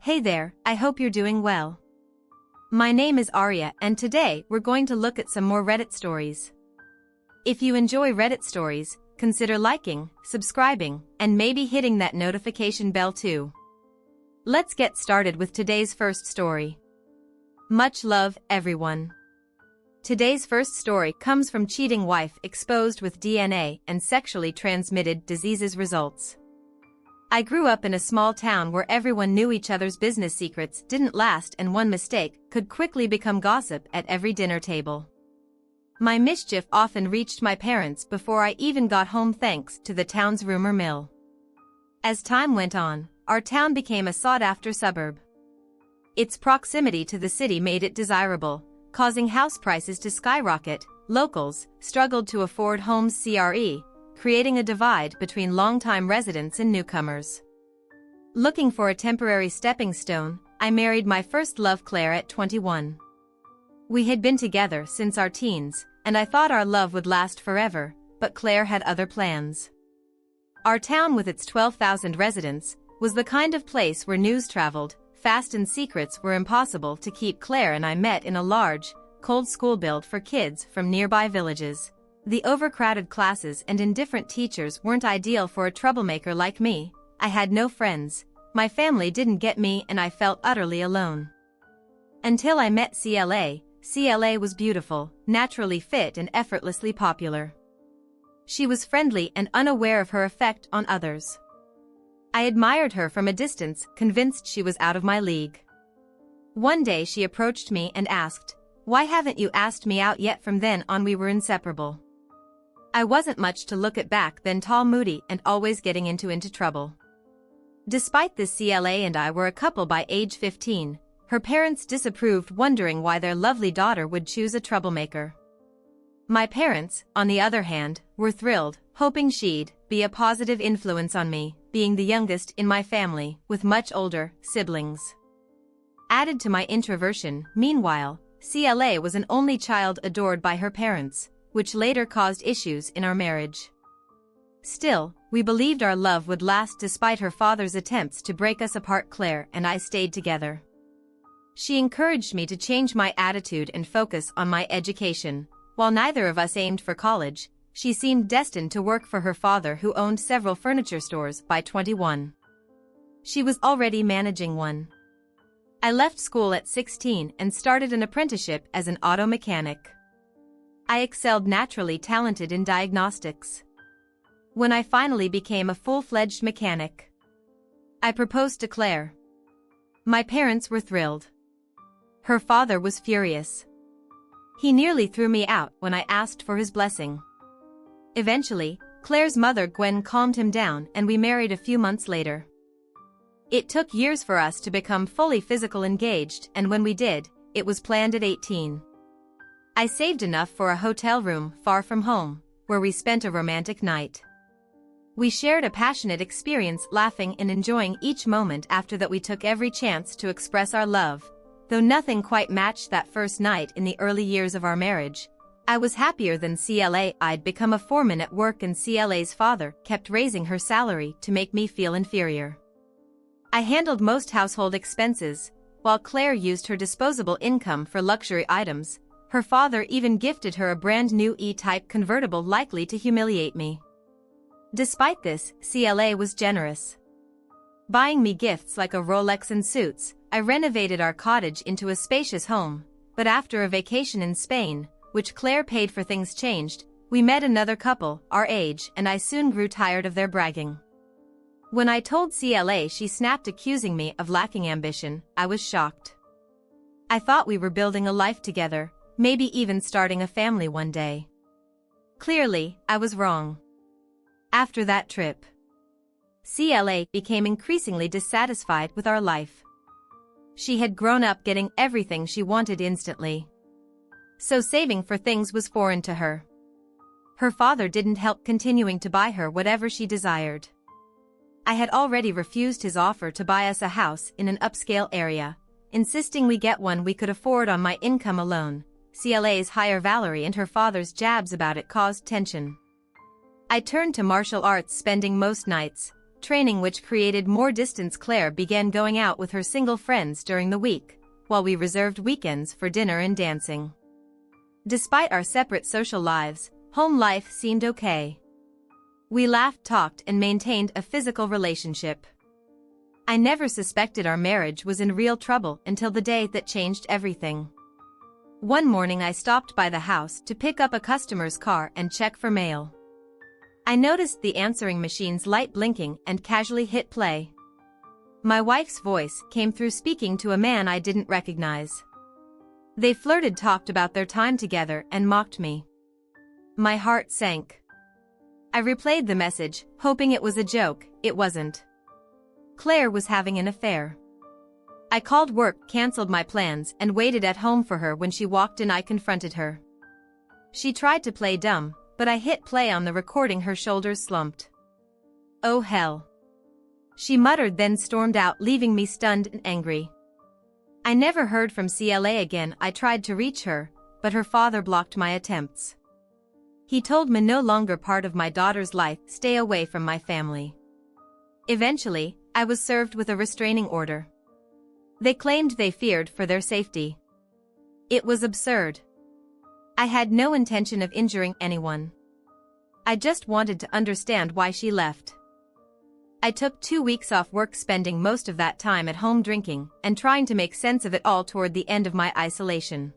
Hey there, I hope you're doing well. My name is Arya and today we're going to look at some more Reddit stories. If you enjoy Reddit stories, consider liking, subscribing, and maybe hitting that notification bell too. Let's get started with today's first story. Much love, everyone. Today's first story comes from cheating wife exposed with DNA and sexually transmitted diseases results. I grew up in a small town where everyone knew each other's business secrets didn't last and one mistake could quickly become gossip at every dinner table. My mischief often reached my parents before I even got home thanks to the town's rumor mill. As time went on, our town became a sought-after suburb. Its proximity to the city made it desirable, causing house prices to skyrocket. Locals struggled to afford homes CRE, creating a divide between longtime residents and newcomers. Looking for a temporary stepping stone, I married my first love, Claire, at 21. We had been together since our teens, and I thought our love would last forever, but Claire had other plans. Our town, with its 12,000 residents, was the kind of place where news traveled fast and secrets were impossible to keep. Claire and I met in a large, cold school built for kids from nearby villages. The overcrowded classes and indifferent teachers weren't ideal for a troublemaker like me. I had no friends, my family didn't get me, and I felt utterly alone. Until I met CLA. CLA was beautiful, naturally fit and effortlessly popular. She was friendly and unaware of her effect on others. I admired her from a distance, convinced she was out of my league. One day she approached me and asked, "Why haven't you asked me out yet?" From then on we were inseparable. I wasn't much to look at back then, tall, moody, and always getting into trouble. Despite this, CLA and I were a couple by age 15. Her parents disapproved, wondering why their lovely daughter would choose a troublemaker. My parents, on the other hand, were thrilled, hoping she'd be a positive influence on me, being the youngest in my family, with much older siblings. Added to my introversion, meanwhile, CLA was an only child adored by her parents, which later caused issues in our marriage. Still, we believed our love would last despite her father's attempts to break us apart. Claire and I stayed together. She encouraged me to change my attitude and focus on my education. While neither of us aimed for college, she seemed destined to work for her father, who owned several furniture stores. By 21, she was already managing one. I left school at 16 and started an apprenticeship as an auto mechanic. I excelled, naturally talented in diagnostics. When I finally became a full-fledged mechanic, I proposed to Claire. My parents were thrilled. Her father was furious. He nearly threw me out when I asked for his blessing. Eventually, Claire's mother, Gwen, calmed him down and we married a few months later. It took years for us to become fully physically engaged, and when we did, it was planned at 18. I saved enough for a hotel room far from home, where we spent a romantic night. We shared a passionate experience, laughing and enjoying each moment. After that, we took every chance to express our love. Though nothing quite matched that first night in the early years of our marriage, I was happier than CLA. I'd become a foreman at work, and CLA's father kept raising her salary to make me feel inferior. I handled most household expenses, while Claire used her disposable income for luxury items. Her father even gifted her a brand new E-Type convertible, likely to humiliate me. Despite this, CLA was generous, buying me gifts like a Rolex and suits. I renovated our cottage into a spacious home, but after a vacation in Spain, which Claire paid for, things changed. We met another couple our age, and I soon grew tired of their bragging. When I told CLA, she snapped, accusing me of lacking ambition. I was shocked. I thought we were building a life together, maybe even starting a family one day. Clearly, I was wrong. After that trip, CLA became increasingly dissatisfied with our life. She had grown up getting everything she wanted instantly, so saving for things was foreign to her. Her father didn't help, continuing to buy her whatever she desired. I had already refused his offer to buy us a house in an upscale area, insisting we get one we could afford on my income alone. CLA's higher salary and her father's jabs about it caused tension. I turned to martial arts, spending most nights training which created more distance. Claire began going out with her single friends during the week, while we reserved weekends for dinner and dancing. Despite our separate social lives, home life seemed okay. We laughed, talked, and maintained a physical relationship. I never suspected our marriage was in real trouble until the day that changed everything. One morning I stopped by the house to pick up a customer's car and check for mail. I noticed the answering machine's light blinking and casually hit play. My wife's voice came through, speaking to a man I didn't recognize. They flirted, talked about their time together, and mocked me. My heart sank. I replayed the message, hoping it was a joke. It wasn't. Claire was having an affair. I called work, canceled my plans, and waited at home for her. When she walked in, I confronted her. She tried to play dumb, but I hit play on the recording. Her shoulders slumped. "Oh hell," she muttered, then stormed out, leaving me stunned and angry. I never heard from Cla again. I tried to reach her, but her father blocked my attempts. He told me no longer part of my daughter's life, stay away from my family. Eventually, I was served with a restraining order. They claimed they feared for their safety. It was absurd. I had no intention of injuring anyone. I just wanted to understand why she left. I took 2 weeks off work, spending most of that time at home drinking and trying to make sense of it all. Toward the end of my isolation,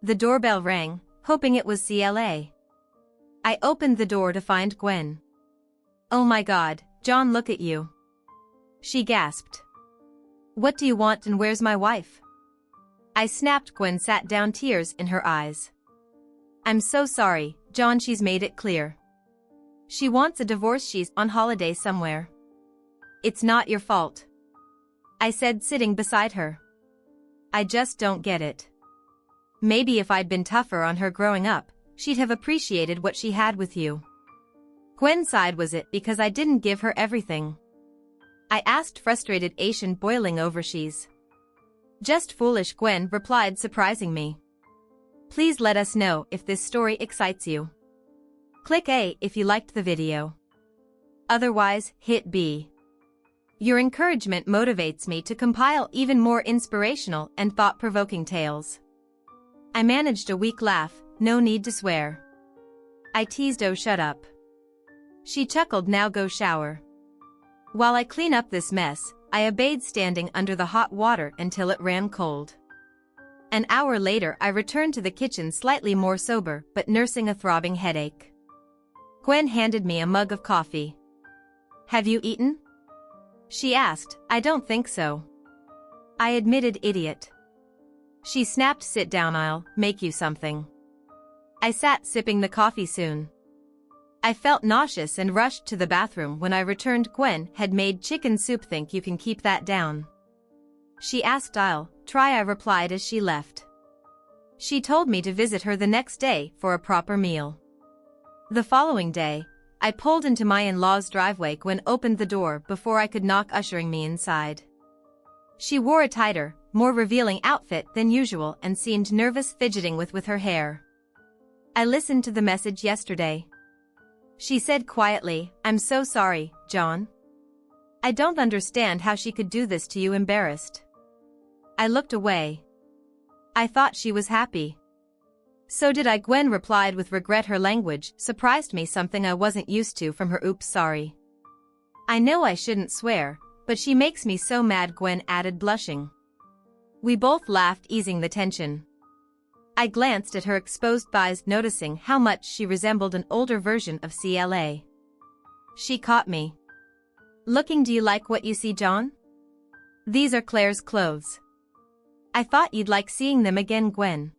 the doorbell rang, hoping it was Cla. I opened the door to find Gwen. "Oh my God, John, look at you," she gasped. "What do you want, and where's my wife?" I snapped. Gwen sat down, tears in her eyes. "I'm so sorry, John, she's made it clear. She wants a divorce. She's on holiday somewhere. It's not your fault," I said, sitting beside her. "I just don't get it. Maybe if I'd been tougher on her growing up, she'd have appreciated what she had with you." Gwen sighed. "Was it because I didn't give her everything?" I asked, frustrated, Asian boiling over. "She's just foolish," Gwen replied, surprising me. "Please let us know if this story excites you. Click A if you liked the video. Otherwise, hit B. Your encouragement motivates me to compile even more inspirational and thought-provoking tales." I managed a weak laugh. "No need to swear," I teased. "Oh, shut up." She chuckled. "Now go shower. While I clean up this mess." I obeyed, standing under the hot water until it ran cold. An hour later, I returned to the kitchen, slightly more sober but nursing a throbbing headache. Gwen handed me a mug of coffee. "Have you eaten?" she asked. "I don't think so," I admitted. "Idiot." She snapped. "Sit down, I'll make you something." I sat, sipping the coffee. Soon I felt nauseous and rushed to the bathroom. When I returned, Gwen had made chicken soup. "Think you can keep that down?" she asked. "I'll try," I replied as she left. She told me to visit her the next day for a proper meal. The following day, I pulled into my in-laws' driveway. Gwen opened the door before I could knock, ushering me inside. She wore a tighter, more revealing outfit than usual and seemed nervous, fidgeting with her hair. "I listened to the message yesterday," she said quietly. "I'm so sorry, John. I don't understand how she could do this to you." Embarrassed, I looked away. I thought she was happy. "So did I," Gwen replied with regret. Her language surprised me, something I wasn't used to from her. "Oops, sorry. I know I shouldn't swear, but she makes me so mad," Gwen added, blushing. We both laughed, easing the tension. I glanced at her exposed thighs, noticing how much she resembled an older version of Cla. She caught me looking. "Do you like what you see, John? These are Claire's clothes. I thought you'd like seeing them again." "Gwen,"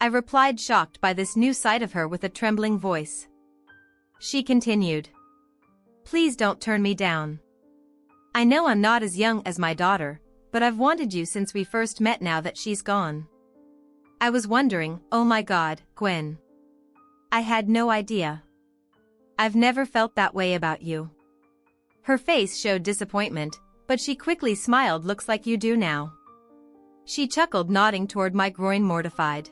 I replied, shocked by this new side of her. With a trembling voice, she continued, "Please don't turn me down. I know I'm not as young as my daughter, but I've wanted you since we first met. Now that she's gone, I was wondering." "Oh my God, Gwen. I had no idea. I've never felt that way about you." Her face showed disappointment, but she quickly smiled. "Looks like you do now." She chuckled, nodding toward my groin, mortified.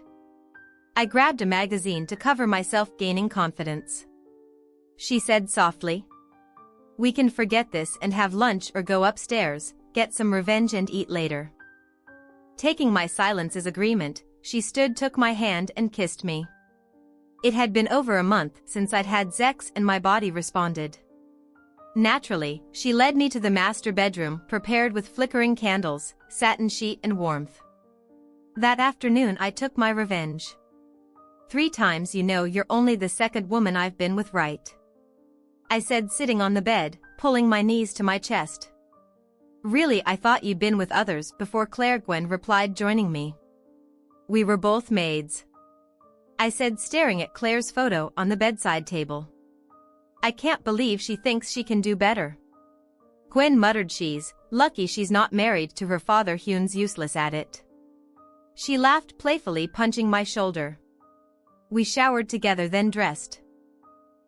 I grabbed a magazine to cover myself, gaining confidence. She said softly, We can forget this and have lunch or go upstairs, get some revenge and eat later. Taking my silence as agreement, she took my hand and kissed me. It had been over a month since I'd had sex and my body responded. Naturally, she led me to the master bedroom prepared with flickering candles, satin sheet and warmth. That afternoon I took my revenge. 3 times. You're only the second woman I've been with, right? I said, sitting on the bed, pulling my knees to my chest. Really, I thought you'd been with others before. Gwen replied, joining me. We were both maids, I said, staring at Claire's photo on the bedside table. I can't believe she thinks she can do better. Gwen muttered, she's lucky she's not married to her father. Hune's useless at it. She laughed playfully, punching my shoulder. We showered together, then dressed.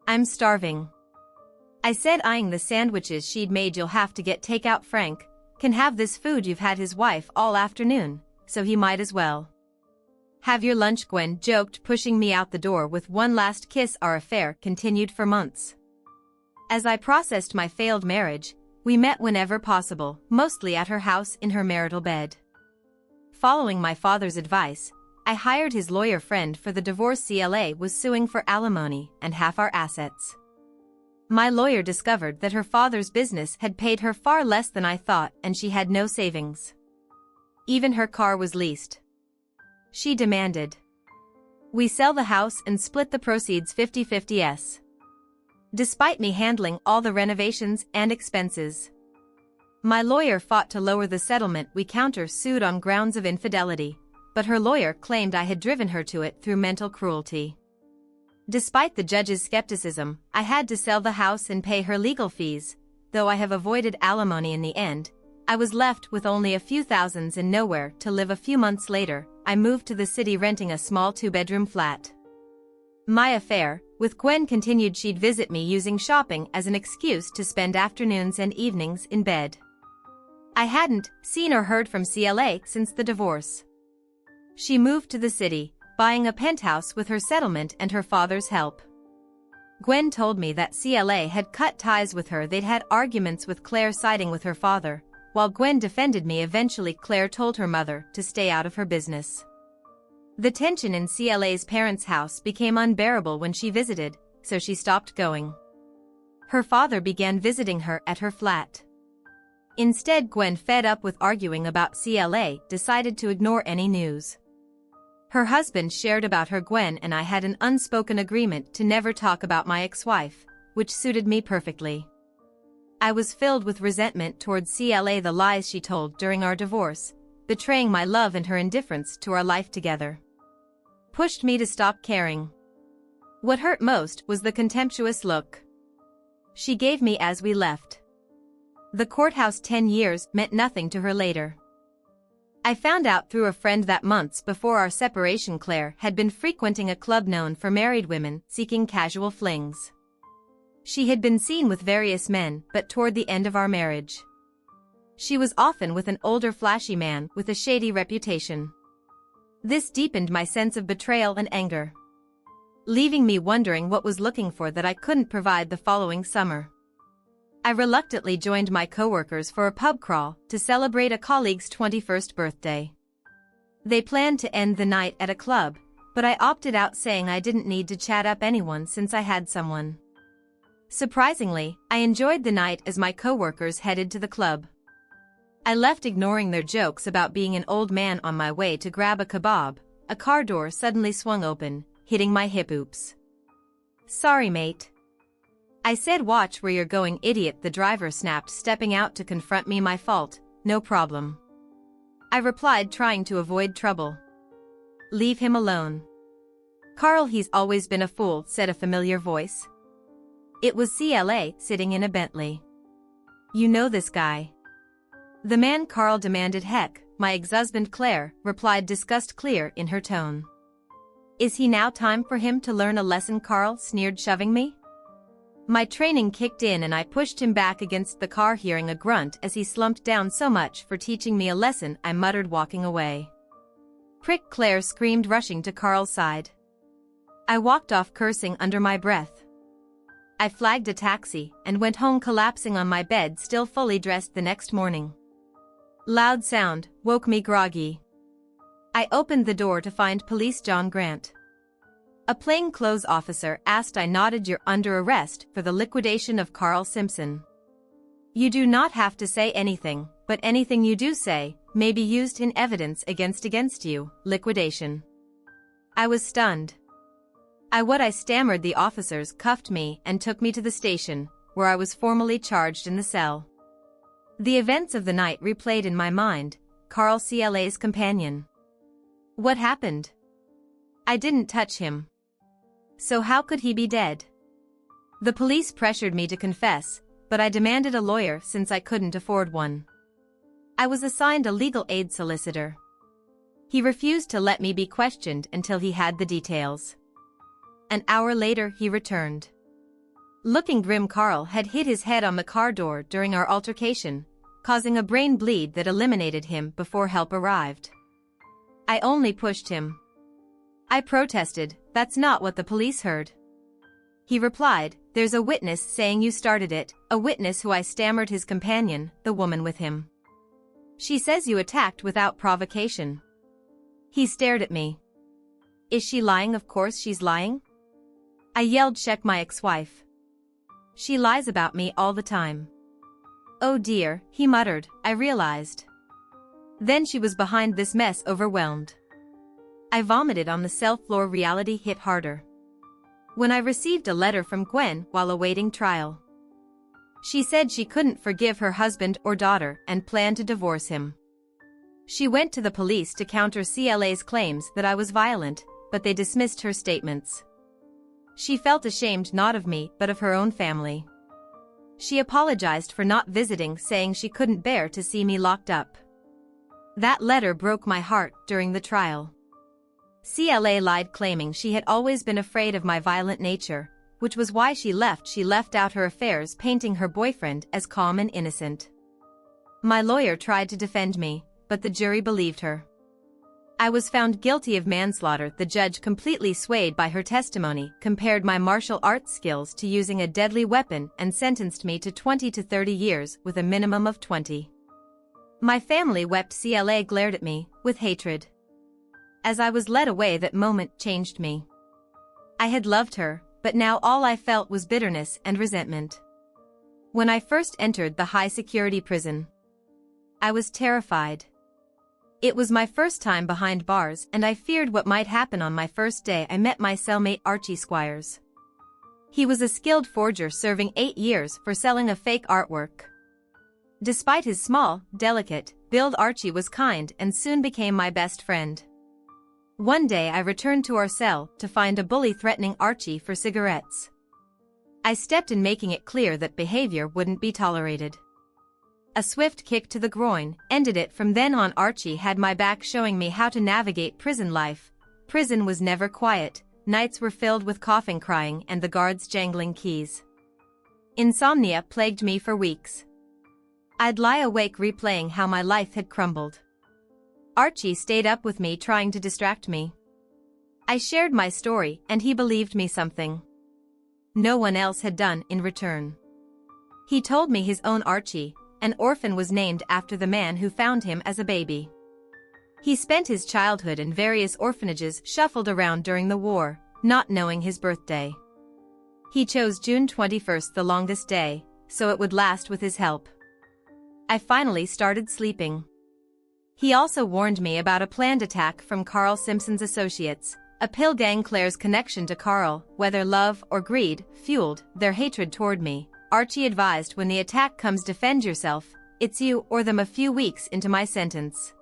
I'm starving, I said, eyeing the sandwiches she'd made. You'll have to get takeout. Frank can have this food. You've had his wife all afternoon, so he might as well have your lunch. Gwen joked, pushing me out the door with one last kiss. Our affair continued for months. As I processed my failed marriage, we met whenever possible, mostly at her house in her marital bed. Following my father's advice, I hired his lawyer friend for the divorce. CLA was suing for alimony and half our assets. My lawyer discovered that her father's business had paid her far less than I thought, and she had no savings. Even her car was leased. She demanded we sell the house and split the proceeds 50-50. Despite me handling all the renovations and expenses, my lawyer fought to lower the settlement. We counter-sued on grounds of infidelity, but her lawyer claimed I had driven her to it through mental cruelty. Despite the judge's skepticism, I had to sell the house and pay her legal fees. Though I have avoided alimony in the end, I was left with only a few thousands and nowhere to live. A few months later, I moved to the city, renting a small 2-bedroom flat. My affair with Gwen continued. She'd visit me, using shopping as an excuse to spend afternoons and evenings in bed. I hadn't seen or heard from CLA since the divorce. She moved to the city, buying a penthouse with her settlement and her father's help. Gwen told me that CLA had cut ties with her. They'd had arguments with Claire, siding with her father, while Gwen defended me. Eventually, Claire told her mother to stay out of her business. The tension in CLA's parents' house became unbearable when she visited, so she stopped going. Her father began visiting her at her flat. Instead, Gwen, fed up with arguing about CLA, decided to ignore any news her husband shared about her. Gwen and I had an unspoken agreement to never talk about my ex-wife, which suited me perfectly. I was filled with resentment towards CLA. The lies she told during our divorce, betraying my love and her indifference to our life together, pushed me to stop caring. What hurt most was the contemptuous look she gave me as we left the courthouse. 10 years meant nothing to her later. I found out through a friend that months before our separation, Claire had been frequenting a club known for married women seeking casual flings. She had been seen with various men, but toward the end of our marriage, she was often with an older, flashy man with a shady reputation. This deepened my sense of betrayal and anger, leaving me wondering what was looking for that I couldn't provide. The following summer, I reluctantly joined my coworkers for a pub crawl to celebrate a colleague's 21st birthday. They planned to end the night at a club, but I opted out, saying I didn't need to chat up anyone since I had someone. Surprisingly, I enjoyed the night as my coworkers headed to the club. I left, ignoring their jokes about being an old man. On my way to grab a kebab, a car door suddenly swung open, hitting my hip. Oops. Sorry, mate, I said. Watch where you're going, idiot, the driver snapped, stepping out to confront me. My fault, no problem, I replied, trying to avoid trouble. Leave him alone, Carl, he's always been a fool, said a familiar voice. It was CLA, sitting in a Bentley. You know this guy? The man Carl demanded. Heck, my ex-husband, Claire replied, disgust clear in her tone. Is he now time for him to learn a lesson? Carl sneered, shoving me. My training kicked in and I pushed him back against the car, hearing a grunt as he slumped down. So much for teaching me a lesson, I muttered, walking away. Prick, Claire screamed, rushing to Carl's side. I walked off, cursing under my breath. I flagged a taxi and went home, collapsing on my bed, still fully dressed the next morning. Loud sound woke me groggy. I opened the door to find Police John Grant. A plainclothes officer asked. I nodded. You're under arrest for the liquidation of Carl Simpson. You do not have to say anything, but anything you do say may be used in evidence against you. Liquidation. I was stunned. I stammered. The officers cuffed me and took me to the station, where I was formally charged in the cell. The events of the night replayed in my mind. Carl CLA's companion. What happened? I didn't touch him. So how could he be dead? The police pressured me to confess, but I demanded a lawyer since I couldn't afford one. I was assigned a legal aid solicitor. He refused to let me be questioned until he had the details. An hour later he returned. Looking grim, Carl had hit his head on the car door during our altercation, causing a brain bleed that eliminated him before help arrived. I only pushed him. I protested. That's not what the police heard. He replied, there's a witness saying you started it, a witness who I stammered. His companion, the woman with him. She says you attacked without provocation. He stared at me. Is she lying? Of course she's lying. I yelled, check my ex-wife. She lies about me all the time. Oh dear, he muttered. I realized. Then she was behind this mess, overwhelmed. I vomited on the cell floor. Reality hit harder when I received a letter from Gwen while awaiting trial. She said she couldn't forgive her husband or daughter and planned to divorce him. She went to the police to counter CLA's claims that I was violent, but they dismissed her statements. She felt ashamed, not of me but of her own family. She apologized for not visiting, saying she couldn't bear to see me locked up. That letter broke my heart. During the trial, CLA lied, claiming she had always been afraid of my violent nature, which was why she left. She left out her affairs, painting her boyfriend as calm and innocent. My lawyer tried to defend me, but the jury believed her. I was found guilty of manslaughter. The judge, completely swayed by her testimony, compared my martial arts skills to using a deadly weapon and sentenced me to 20 to 30 years with a minimum of 20. My family wept. CLA glared at me with hatred. As I was led away, that moment changed me. I had loved her, but now all I felt was bitterness and resentment. When I first entered the high-security prison, I was terrified. It was my first time behind bars, and I feared what might happen. On my first day, I met my cellmate Archie Squires. He was a skilled forger, serving 8 years for selling a fake artwork. Despite his small, delicate build, Archie was kind and soon became my best friend. One day I returned to our cell to find a bully threatening Archie for cigarettes. I stepped in, making it clear that behavior wouldn't be tolerated. A swift kick to the groin ended it. From then on, Archie had my back, showing me how to navigate prison life. Prison was never quiet. Nights were filled with coughing, crying, and the guards jangling keys. Insomnia plagued me for weeks. I'd lie awake replaying how my life had crumbled. Archie stayed up with me, trying to distract me. I shared my story, and he believed me, something no one else had done in return. He told me his own Archie, an orphan, was named after the man who found him as a baby. He spent his childhood in various orphanages, shuffled around during the war, not knowing his birthday. He chose June 21st, the longest day, so it would last with his help. I finally started sleeping. He also warned me about a planned attack from Carl Simpson's associates, a pill gang. Claire's connection to Carl, whether love or greed, fueled their hatred toward me. Archie advised, when the attack comes, defend yourself, it's you or them. A few weeks into my sentence,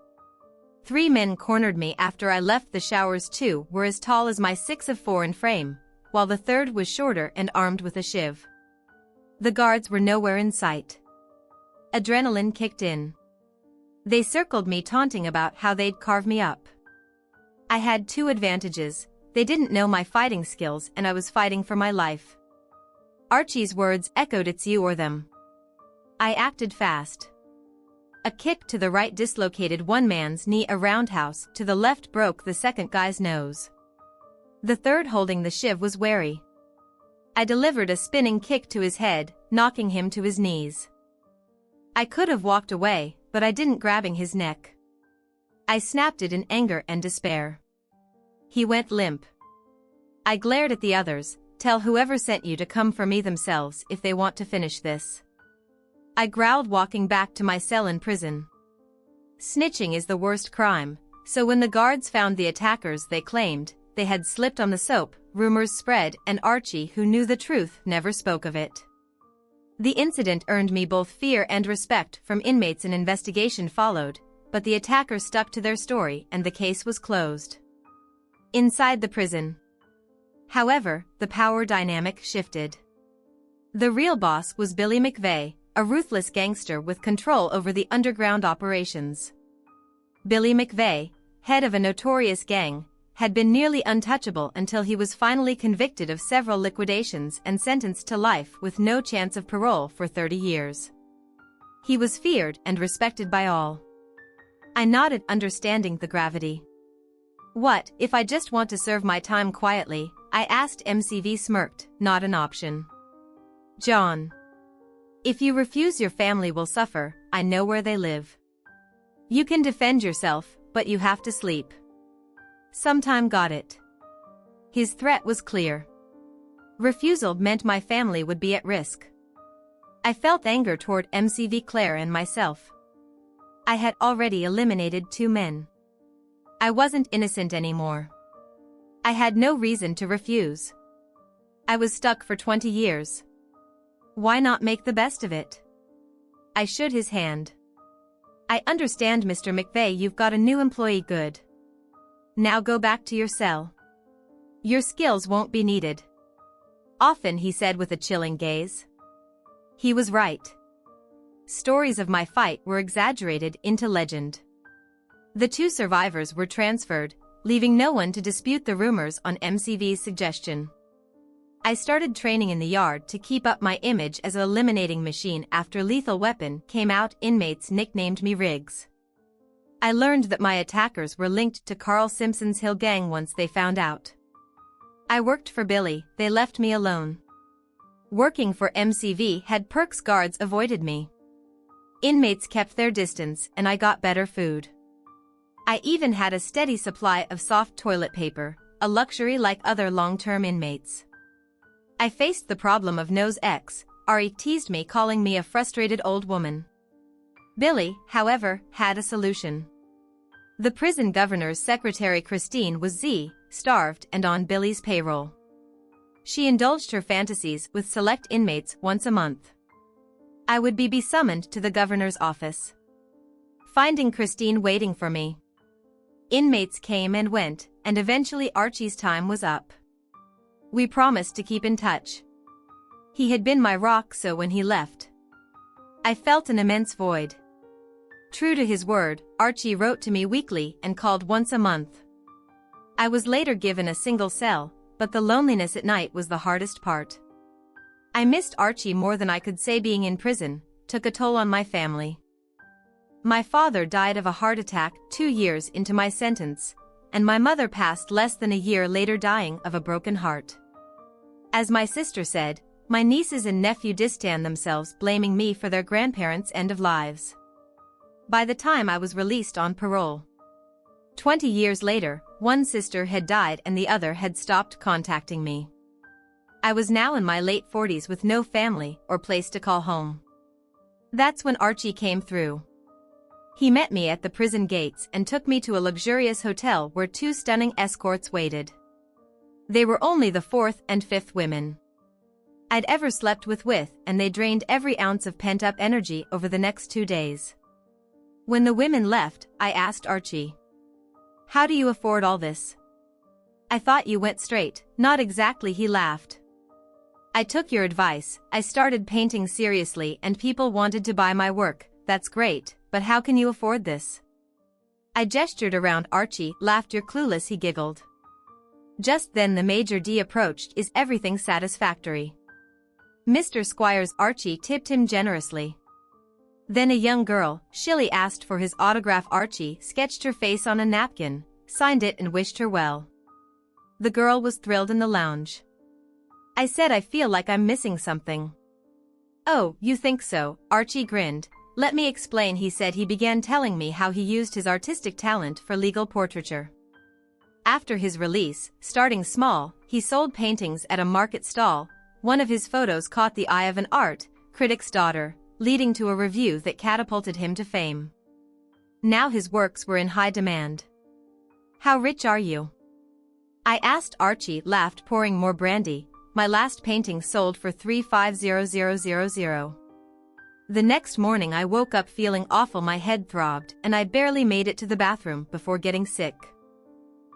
3 men cornered me after I left the showers. 2 were as tall as my 6'4" in frame, while the third was shorter and armed with a shiv. The guards were nowhere in sight. Adrenaline kicked in. They circled me, taunting about how they'd carve me up. I had 2 advantages. They didn't know my fighting skills, and I was fighting for my life. Archie's words echoed, it's you or them. I acted fast. A kick to the right dislocated one man's knee. A roundhouse to the left broke the second guy's nose. The third, holding the shiv, was wary. I delivered a spinning kick to his head, knocking him to his knees. I could have walked away, but I didn't, grabbing his neck. I snapped it in anger and despair. He went limp. I glared at the others. Tell whoever sent you to come for me themselves if they want to finish this. I growled, walking back to my cell in prison. Snitching is the worst crime, so when the guards found the attackers, they claimed they had slipped on the soap. Rumors spread, and Archie, who knew the truth, never spoke of it. The incident earned me both fear and respect from inmates. An investigation followed, but the attackers stuck to their story and the case was closed. Inside the prison, however, the power dynamic shifted. The real boss was Billy McVeigh, a ruthless gangster with control over the underground operations. Billy McVeigh, head of a notorious gang, had been nearly untouchable until he was finally convicted of several liquidations and sentenced to life with no chance of parole for 30 years. He was feared and respected by all. I nodded, understanding the gravity. What if I just want to serve my time quietly? I asked. MCV smirked. Not an option. John. If you refuse, your family will suffer. I know where they live. You can defend yourself, but you have to sleep. Sometime. Got it. His threat was clear. Refusal meant my family would be at risk. I felt anger toward MCV, Claire, and myself. I had already eliminated 2 men. I wasn't innocent anymore. I had no reason to refuse. I was stuck for 20 years. Why not make the best of it? I shook his hand. I understand, Mr. McVeigh, you've got a new employee. Good. Now go back to your cell. Your skills won't be needed. Often, he said with a chilling gaze. He was right. Stories of my fight were exaggerated into legend. The 2 survivors were transferred, leaving no one to dispute the rumors on MCV's suggestion. I started training in the yard to keep up my image as an eliminating machine. After Lethal Weapon came out, inmates nicknamed me Riggs. I learned that my attackers were linked to Carl Simpson's Hill Gang once they found out. I worked for Billy, they left me alone. Working for MCV had perks, guards avoided me. Inmates kept their distance and I got better food. I even had a steady supply of soft toilet paper, a luxury like other long-term inmates. I faced the problem of No's ex. Ari teased me, calling me a frustrated old woman. Billy, however, had a solution. The prison governor's secretary Christine was starved and on Billy's payroll. She indulged her fantasies with select inmates once a month. I would be summoned to the governor's office, finding Christine waiting for me. Inmates came and went, and eventually Archie's time was up. We promised to keep in touch. He had been my rock, so when he left, I felt an immense void. True to his word, Archie wrote to me weekly and called once a month. I was later given a single cell, but the loneliness at night was the hardest part. I missed Archie more than I could say. Being in prison took a toll on my family. My father died of a heart attack 2 years into my sentence, and my mother passed less than a year later, dying of a broken heart. As my sister said, my nieces and nephew distanced themselves, blaming me for their grandparents' end of lives. By the time I was released on parole, 20 years later, one sister had died and the other had stopped contacting me. I was now in my late 40s with no family or place to call home. That's when Archie came through. He met me at the prison gates and took me to a luxurious hotel where 2 stunning escorts waited. They were only the 4th and 5th women I'd ever slept with, and they drained every ounce of pent-up energy over the next 2 days. When the women left, I asked Archie, "How do you afford all this? I thought you went straight." "Not exactly," he laughed. "I took your advice, I started painting seriously and people wanted to buy my work." "That's great, but how can you afford this?" I gestured around. Archie laughed. "You're clueless," he giggled. Just then the Major D approached. "Is everything satisfactory, Mr. Squires?" Archie tipped him generously. Then a young girl, Shilly, asked for his autograph. Archie sketched her face on a napkin, signed it and wished her well. The girl was thrilled in the lounge. I said I feel like I'm missing something. Oh, you think so? Archie grinned. Let me explain, he said. He began telling me how he used his artistic talent for legal portraiture. After his release, starting small, he sold paintings at a market stall. One of his photos caught the eye of an art critic's daughter, leading to a review that catapulted him to fame. Now his works were in high demand. How rich are you? I asked. Archie laughed, pouring more brandy. My last painting sold for $350,000. The next morning I woke up feeling awful. My head throbbed, and I barely made it to the bathroom before getting sick.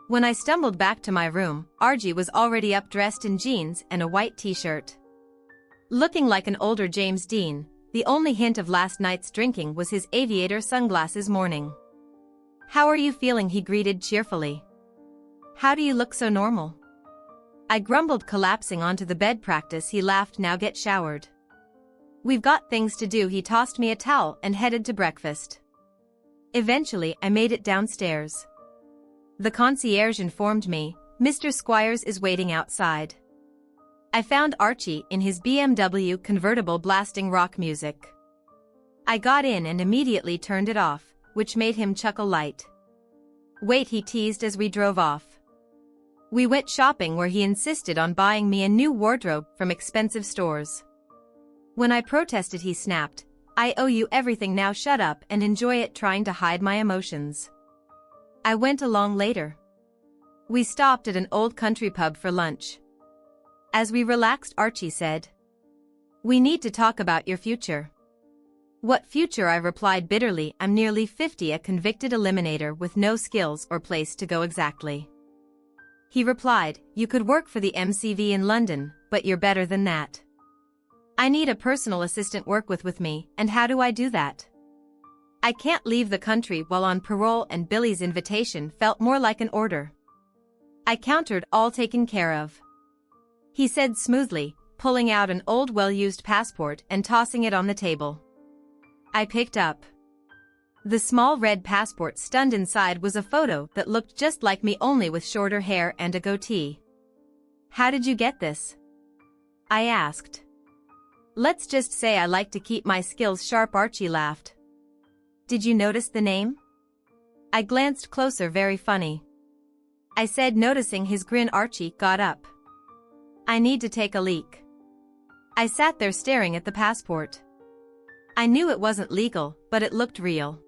When I stumbled back to my room, Archie was already up, dressed in jeans and a white t-shirt. Looking like an older James Dean, the only hint of last night's drinking was his aviator sunglasses. Morning. How are you feeling? He greeted cheerfully. How do you look so normal? I grumbled, collapsing onto the bed. Practice, he laughed. Now get showered. We've got things to do. He tossed me a towel and headed to breakfast. Eventually, I made it downstairs. The concierge informed me, Mr. Squires is waiting outside. I found Archie in his BMW convertible blasting rock music. I got in and immediately turned it off, which made him chuckle light. Wait, he teased as we drove off. We went shopping where he insisted on buying me a new wardrobe from expensive stores. When I protested, he snapped, I owe you everything now, shut up and enjoy it, trying to hide my emotions. I went along later. We stopped at an old country pub for lunch. As we relaxed, Archie said, we need to talk about your future. What future? I replied bitterly. I'm nearly 50, a convicted eliminator with no skills or place to go. Exactly. He replied, you could work for the MCV in London, but you're better than that. I need a personal assistant work with me, and how do I do that? I can't leave the country while on parole, and Billy's invitation felt more like an order. I countered, all taken care of. He said smoothly, pulling out an old well-used passport and tossing it on the table. I picked up the small red passport. Stunned inside was a photo that looked just like me, only with shorter hair and a goatee. How did you get this? I asked. Let's just say I like to keep my skills sharp. Archie laughed. Did you notice the name? I glanced closer. Very funny, I said, noticing his grin. Archie got up. I need to take a leak. I sat there staring at the passport. I knew it wasn't legal, but it looked real.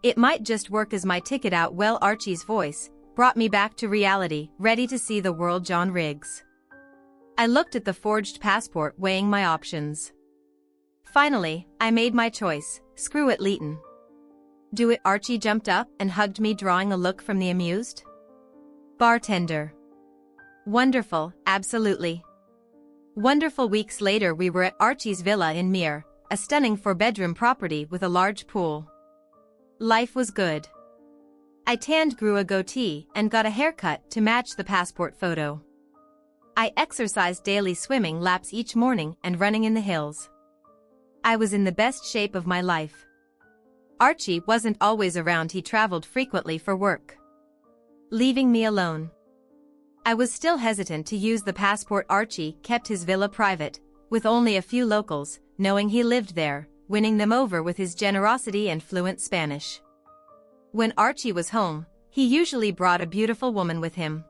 It might just work as my ticket out. Well, Archie's voice brought me back to reality, ready to see the world. John Riggs. I looked at the forged passport, weighing my options. Finally, I made my choice. Screw it, Leighton. Do it. Archie jumped up and hugged me, drawing a look from the amused bartender. Wonderful, absolutely wonderful. Weeks later we were at Archie's villa in Mere, a stunning 4-bedroom property with a large pool. Life was good. I tanned, grew a goatee, and got a haircut to match the passport photo. I exercised daily, swimming laps each morning and running in the hills. I was in the best shape of my life. Archie wasn't always around. He traveled frequently for work, leaving me alone. I was still hesitant to use the passport. Archie kept his villa private, with only a few locals, knowing he lived there, winning them over with his generosity and fluent Spanish. When Archie was home, he usually brought a beautiful woman with him.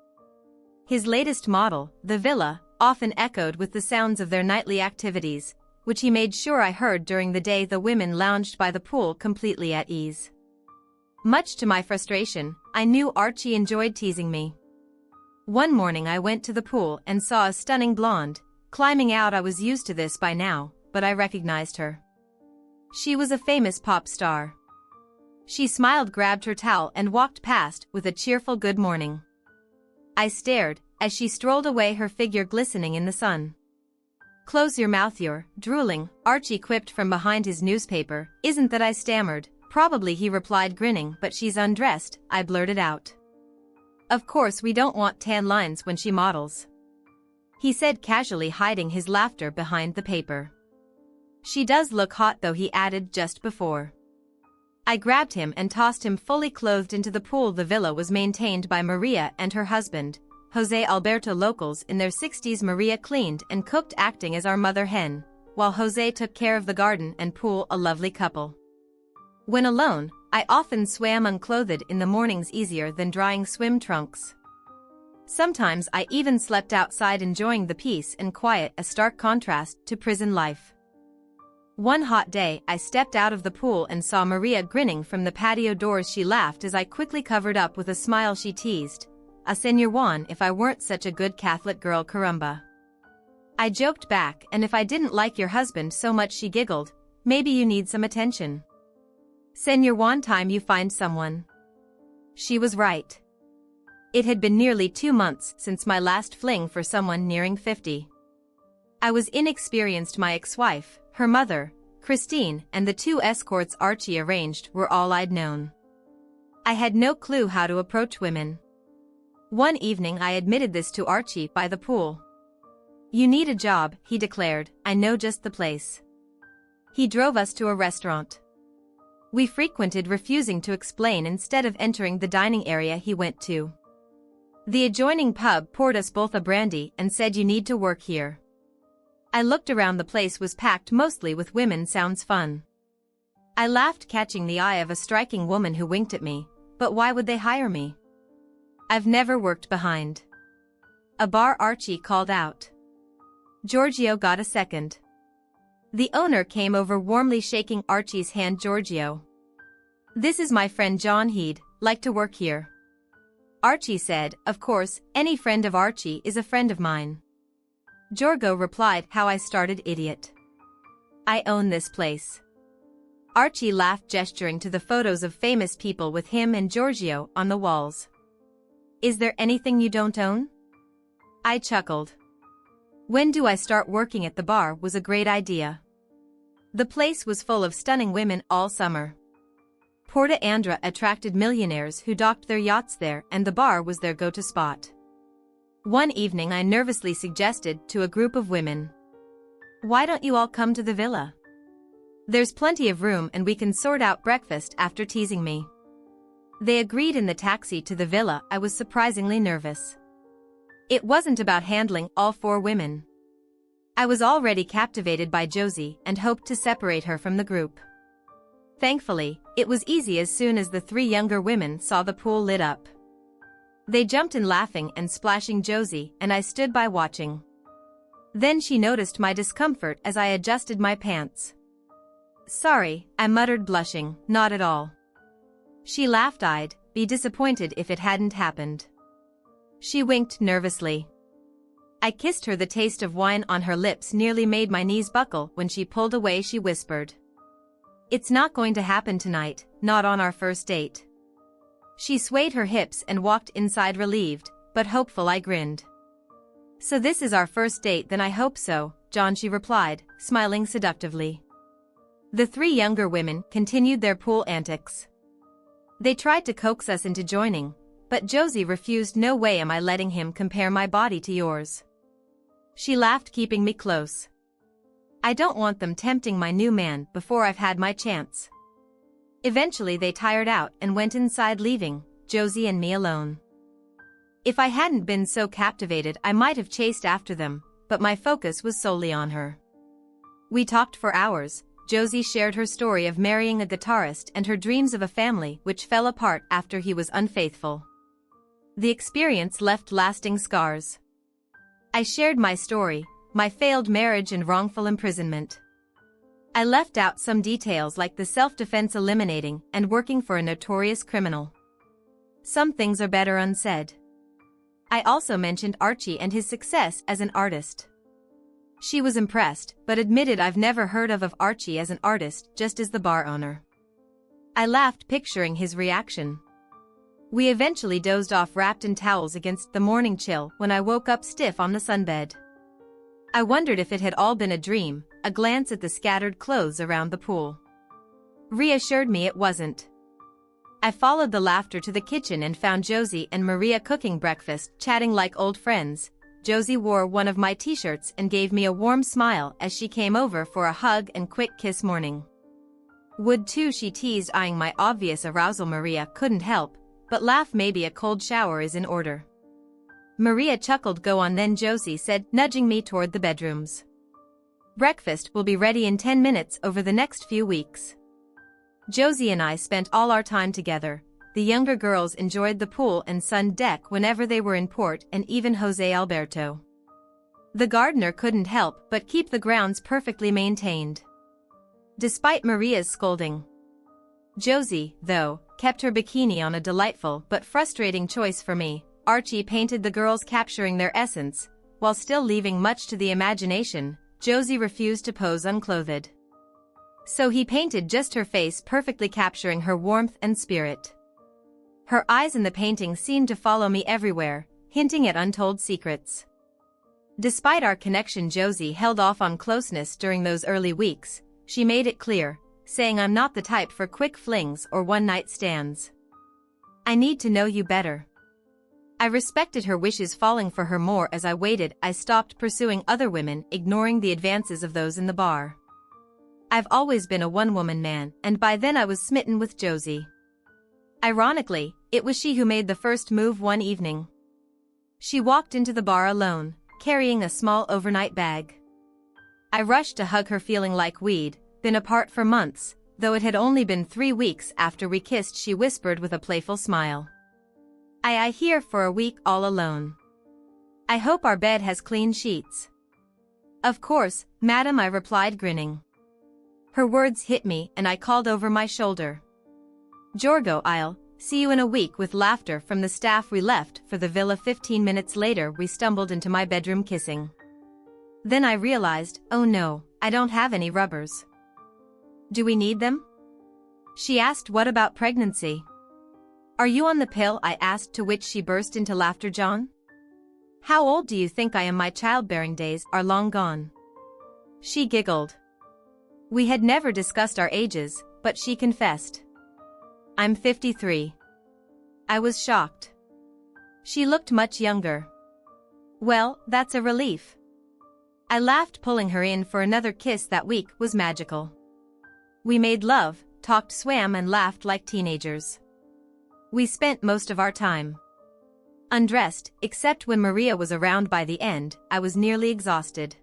His latest model, the villa, often echoed with the sounds of their nightly activities, which he made sure I heard during the day. The women lounged by the pool completely at ease. Much to my frustration, I knew Archie enjoyed teasing me. One morning I went to the pool and saw a stunning blonde climbing out. I was used to this by now, but I recognized her. She was a famous pop star. She smiled, grabbed her towel, and walked past with a cheerful good morning. I stared as she strolled away, her figure glistening in the sun. Close your mouth, you're drooling, Archie quipped from behind his newspaper. Isn't that? I stammered. Probably, he replied, grinning. But she's undressed, I blurted out. Of course we don't want tan lines when she models, he said casually, hiding his laughter behind the paper. She does look hot though, he added just before. I grabbed him and tossed him fully clothed into the pool. The villa was maintained by Maria and her husband, Jose Alberto locals in their 60s. Maria cleaned and cooked, acting as our mother hen, while Jose took care of the garden and pool, a lovely couple. When alone, I often swam unclothed in the mornings, easier than drying swim trunks. Sometimes I even slept outside, enjoying the peace and quiet, a stark contrast to prison life. One hot day, I stepped out of the pool and saw Maria grinning from the patio doors. She laughed as I quickly covered up with a smile. She teased, "A Senor Juan, if I weren't such a good Catholic girl, caramba." I joked back, "And if I didn't like your husband so much?" She giggled, "Maybe you need some attention. Senor Juan, time you find someone." She was right. It had been nearly 2 months since my last fling for someone nearing 50. I was inexperienced. My ex-wife, her mother, Christine, and the 2 escorts Archie arranged were all I'd known. I had no clue how to approach women. One evening I admitted this to Archie by the pool. "You need a job," he declared. "I know just the place." He drove us to a restaurant we frequented, refusing to explain. Instead of entering the dining area he went to the adjoining pub, poured us both a brandy, and said, "You need to work here." I looked around. The place was packed, mostly with women. Sounds fun. I laughed, catching the eye of a striking woman who winked at me. But why would they hire me? I've never worked behind a bar, Archie called out. Giorgio got a second. The owner came over, warmly shaking Archie's hand. "Giorgio, this is my friend John. He'd like to work here." Archie said, "Of course, any friend of Archie is a friend of mine." Giorgio replied, "How I started, idiot. I own this place." Archie laughed, gesturing to the photos of famous people with him and Giorgio on the walls. "Is there anything you don't own?" I chuckled. When do I start working at the bar was a great idea. The place was full of stunning women all summer. Porta Andra attracted millionaires who docked their yachts there, and the bar was their go-to spot. One evening I nervously suggested to a group of women, "Why don't you all come to the villa? There's plenty of room and we can sort out breakfast after," teasing me. They agreed. In the taxi to the villa, I was surprisingly nervous. It wasn't about handling all 4 women. I was already captivated by Josie and hoped to separate her from the group. Thankfully, it was easy. As soon as the 3 younger women saw the pool lit up, they jumped in, laughing and splashing Josie, and I stood by watching. Then she noticed my discomfort as I adjusted my pants. "Sorry," I muttered, blushing. "Not at all." She laughed. "I'd be disappointed if it hadn't happened." She winked nervously. I kissed her. The taste of wine on her lips nearly made my knees buckle. When she pulled away, she whispered, "It's not going to happen tonight, not on our first date." She swayed her hips and walked inside, relieved, but hopeful. I grinned. "So this is our first date then?" "I hope so, John," she replied, smiling seductively. The 3 younger women continued their pool antics. They tried to coax us into joining, but Josie refused. "No way am I letting him compare my body to yours." She laughed, keeping me close. "I don't want them tempting my new man before I've had my chance." Eventually they tired out and went inside, leaving Josie and me alone. If I hadn't been so captivated, I might have chased after them, but my focus was solely on her. We talked for hours. Josie shared her story of marrying a guitarist and her dreams of a family which fell apart after he was unfaithful. The experience left lasting scars. I shared my story, my failed marriage and wrongful imprisonment. I left out some details like the self-defense, eliminating and working for a notorious criminal. Some things are better unsaid. I also mentioned Archie and his success as an artist. She was impressed, but admitted I've never heard of Archie as an artist, just as the bar owner. I laughed, picturing his reaction. We eventually dozed off, wrapped in towels against the morning chill, when I woke up stiff on the sunbed. I wondered if it had all been a dream. A glance at the scattered clothes around the pool reassured me it wasn't. I followed the laughter to the kitchen and found Josie and Maria cooking breakfast, chatting like old friends. Josie wore one of my t-shirts and gave me a warm smile as she came over for a hug and quick kiss. "Morning. Would too," she teased, eyeing my obvious arousal. Maria couldn't help but laugh. "Maybe a cold shower is in order." Maria chuckled. Go on then, Josie said, nudging me toward the bedrooms. Breakfast will be ready in 10 minutes over the next few weeks. Josie and I spent all our time together. The younger girls enjoyed the pool and sun deck whenever they were in port, and even Jose Alberto, the gardener, couldn't help but keep the grounds perfectly maintained, despite Maria's scolding. Josie, though, kept her bikini on, a delightful but frustrating choice for me. Archie painted the girls, capturing their essence, while still leaving much to the imagination. Josie refused to pose unclothed, so he painted just her face, perfectly capturing her warmth and spirit. Her eyes in the painting seemed to follow me everywhere, hinting at untold secrets. Despite our connection, Josie held off on closeness during those early weeks. She made it clear, saying I'm not the type for quick flings or one-night stands. I need to know you better. I respected her wishes, falling for her more as I waited. I stopped pursuing other women, ignoring the advances of those in the bar. I've always been a one-woman man, and by then I was smitten with Josie. Ironically, it was she who made the first move one evening. She walked into the bar alone, carrying a small overnight bag. I rushed to hug her, feeling like we'd been apart for months, though it had only been 3 weeks after we kissed. She whispered with a playful smile, I here for a week all alone. I hope our bed has clean sheets. Of course, madam, I replied, grinning. Her words hit me, and I called over my shoulder, Jorgo, I'll see you in a week. With laughter from the staff, we left for the villa. 15 minutes later, we stumbled into my bedroom kissing. Then I realized, oh no, I don't have any rubbers. Do we need them? She asked. What about pregnancy? Are you on the pill? I asked, to which she burst into laughter. John? How old do you think I am? My childbearing days are long gone. She giggled. We had never discussed our ages, but she confessed. I'm 53. I was shocked. She looked much younger. Well, that's a relief. I laughed, pulling her in for another kiss. That week was magical. We made love, talked, swam, and laughed like teenagers. We spent most of our time undressed, except when Maria was around. By the end, I was nearly exhausted.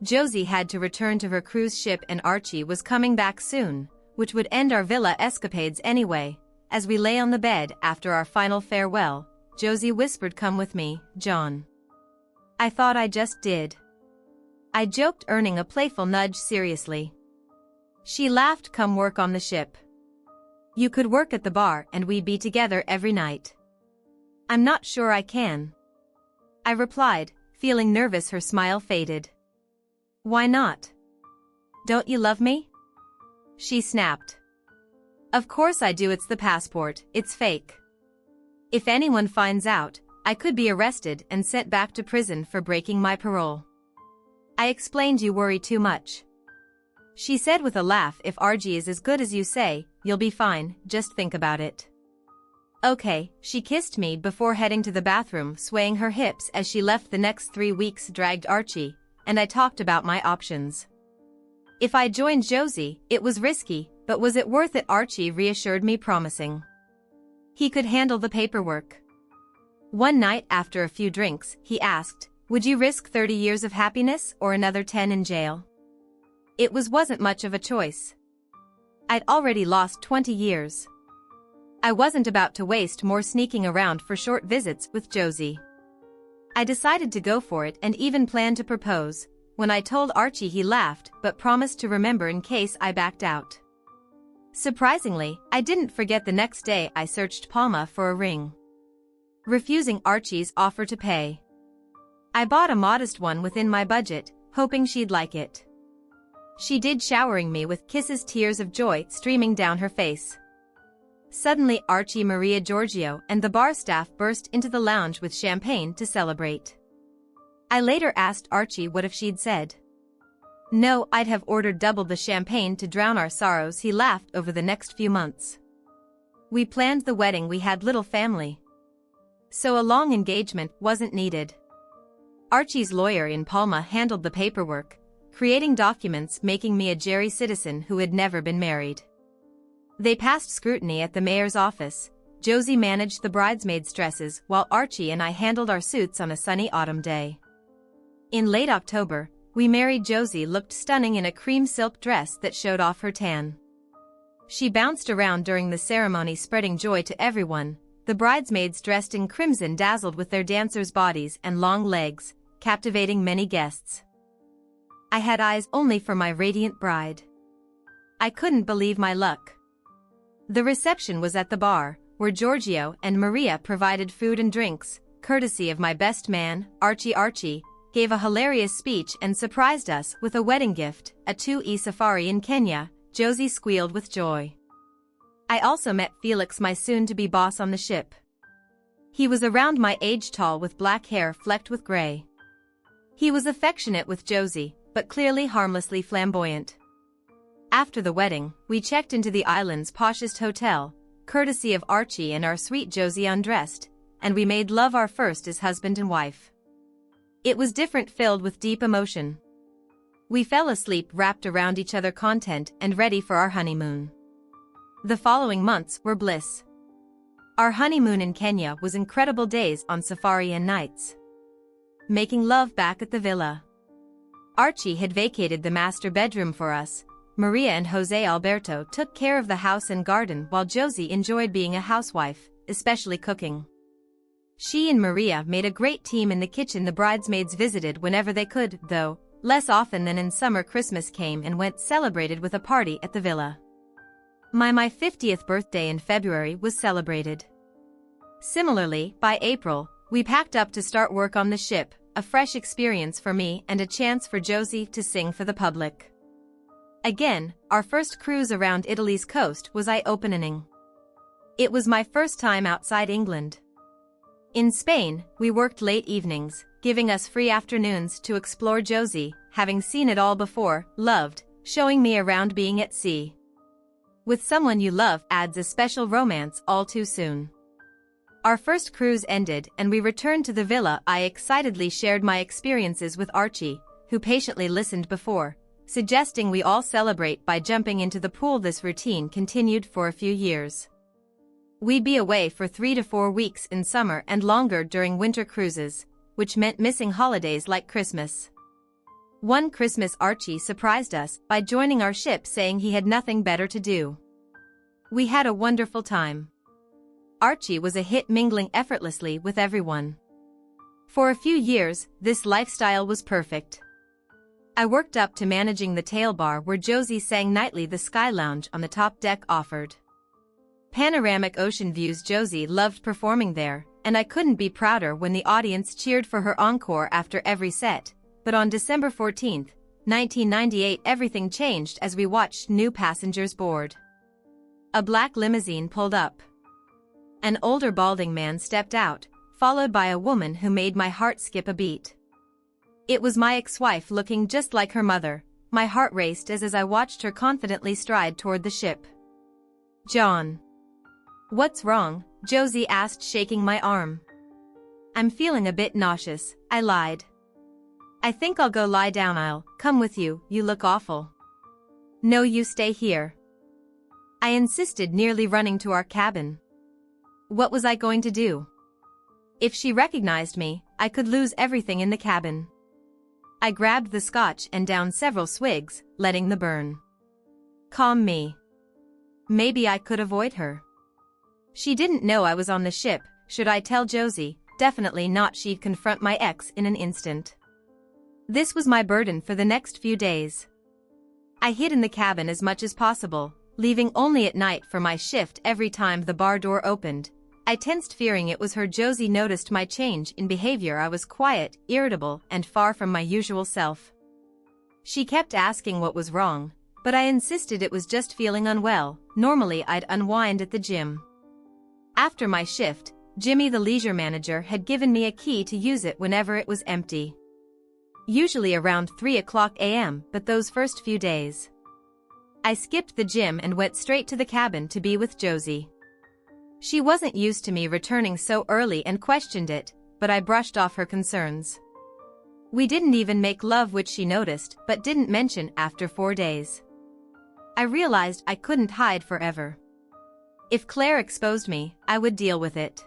Josie had to return to her cruise ship, and Archie was coming back soon, which would end our villa escapades anyway. As we lay on the bed after our final farewell, Josie whispered, come with me, John. I thought I just did. I joked, earning a playful nudge. Seriously? She laughed. Come work on the ship. You could work at the bar and we'd be together every night. I'm not sure I can, I replied, feeling nervous. Her smile faded. Why not? Don't you love me? She snapped. Of course I do. It's the passport, it's fake. If anyone finds out, I could be arrested and sent back to prison for breaking my parole. I explained. You worry too much, she said with a laugh. If RG is as good as you say, you'll be fine, just think about it. Okay. She kissed me before heading to the bathroom, swaying her hips as she left. The next 3 weeks dragged Archie, and I talked about my options. If I joined Josie, it was risky, but was it worth it? Archie reassured me, promising he could handle the paperwork. One night, after a few drinks, he asked, would you risk 30 years of happiness or another 10 in jail? It wasn't much of a choice. I'd already lost 20 years. I wasn't about to waste more sneaking around for short visits with Josie. I decided to go for it and even planned to propose. When I told Archie, he laughed but promised to remember in case I backed out. Surprisingly, I didn't forget. The next day I searched Palma for a ring, refusing Archie's offer to pay. I bought a modest one within my budget, hoping she'd like it. She did, showering me with kisses, tears of joy streaming down her face. Suddenly Archie, Maria, Giorgio, and the bar staff burst into the lounge with champagne to celebrate. I later asked Archie what if she'd said no. I'd have ordered double the champagne to drown our sorrows. He laughed. Over the next few months, we planned the wedding. We had little family, so a long engagement wasn't needed. Archie's lawyer in Palma handled the paperwork, creating documents making me a Jerry citizen who had never been married. They passed scrutiny at the mayor's office, Josie managed the bridesmaids' dresses while Archie and I handled our suits on a sunny autumn day. In late October, we married. Josie looked stunning in a cream silk dress that showed off her tan. She bounced around during the ceremony, spreading joy to everyone. The bridesmaids dressed in crimson dazzled with their dancers' bodies and long legs, captivating many guests. I had eyes only for my radiant bride. I couldn't believe my luck. The reception was at the bar, where Giorgio and Maria provided food and drinks, courtesy of my best man, Archie. Archie gave a hilarious speech and surprised us with a wedding gift, a 2E safari in Kenya. Josie squealed with joy. I also met Felix, my soon-to-be boss on the ship. He was around my age, tall with black hair flecked with gray. He was affectionate with Josie, but clearly harmlessly flamboyant. After the wedding, we checked into the island's poshest hotel, courtesy of Archie, and our sweet Josie undressed, and we made love, our first as husband and wife. It was different, filled with deep emotion. We fell asleep wrapped around each other, content and ready for our honeymoon. The following months were bliss. Our honeymoon in Kenya was incredible days on safari and nights. Making love back at the villa. Archie had vacated the master bedroom for us. Maria and Jose Alberto took care of the house and garden, while Josie enjoyed being a housewife, especially cooking. She and Maria made a great team in the kitchen. The bridesmaids visited whenever they could, though less often than in summer. Christmas came and went, celebrated with a party at the villa. My 50th birthday in February was celebrated. Similarly, by April, we packed up to start work on the ship, a fresh experience for me and a chance for Josie to sing for the public. Again, our first cruise around Italy's coast was eye-opening. It was my first time outside England. In Spain, we worked late evenings, giving us free afternoons to explore. Josie, having seen it all before, loved showing me around. Being at sea with someone you love adds a special romance all too soon. Our first cruise ended and we returned to the villa. I excitedly shared my experiences with Archie, who patiently listened before suggesting we all celebrate by jumping into the pool. This routine continued for a few years. We'd be away for 3 to 4 weeks in summer and longer during winter cruises, which meant missing holidays like Christmas. One Christmas, Archie surprised us by joining our ship, saying he had nothing better to do. We had a wonderful time. Archie was a hit, mingling effortlessly with everyone. For a few years, this lifestyle was perfect. I worked up to managing the tail bar, where Josie sang nightly. The Sky Lounge on the top deck offered panoramic ocean views. Josie loved performing there, and I couldn't be prouder when the audience cheered for her encore after every set. But on December 14, 1998, everything changed as we watched new passengers board. A black limousine pulled up. An older balding man stepped out, followed by a woman who made my heart skip a beat. It was my ex-wife, looking just like her mother. My heart raced as I watched her confidently stride toward the ship. "John." "What's wrong?" Josie asked, shaking my arm. "I'm feeling a bit nauseous," I lied. "I think I'll go lie down." "I'll come with you, you look awful." "No, you stay here," I insisted, nearly running to our cabin. What was I going to do? If she recognized me, I could lose everything in the cabin. I grabbed the scotch and downed several swigs, letting the burn calm me. Maybe I could avoid her. She didn't know I was on the ship. Should I tell Josie? Definitely not. She'd confront my ex in an instant. This was my burden for the next few days. I hid in the cabin as much as possible, leaving only at night for my shift. Every time the bar door opened, I tensed, fearing it was her. Josie noticed my change in behavior. I was quiet, irritable, and far from my usual self. She kept asking what was wrong, but I insisted it was just feeling unwell. Normally I'd unwind at the gym. After my shift, Jimmy, the leisure manager, had given me a key to use it whenever it was empty. Usually around 3 a.m., but those first few days, I skipped the gym and went straight to the cabin to be with Josie. She wasn't used to me returning so early and questioned it, but I brushed off her concerns. We didn't even make love, which she noticed but didn't mention. After 4 days, I realized I couldn't hide forever. If Claire exposed me, I would deal with it.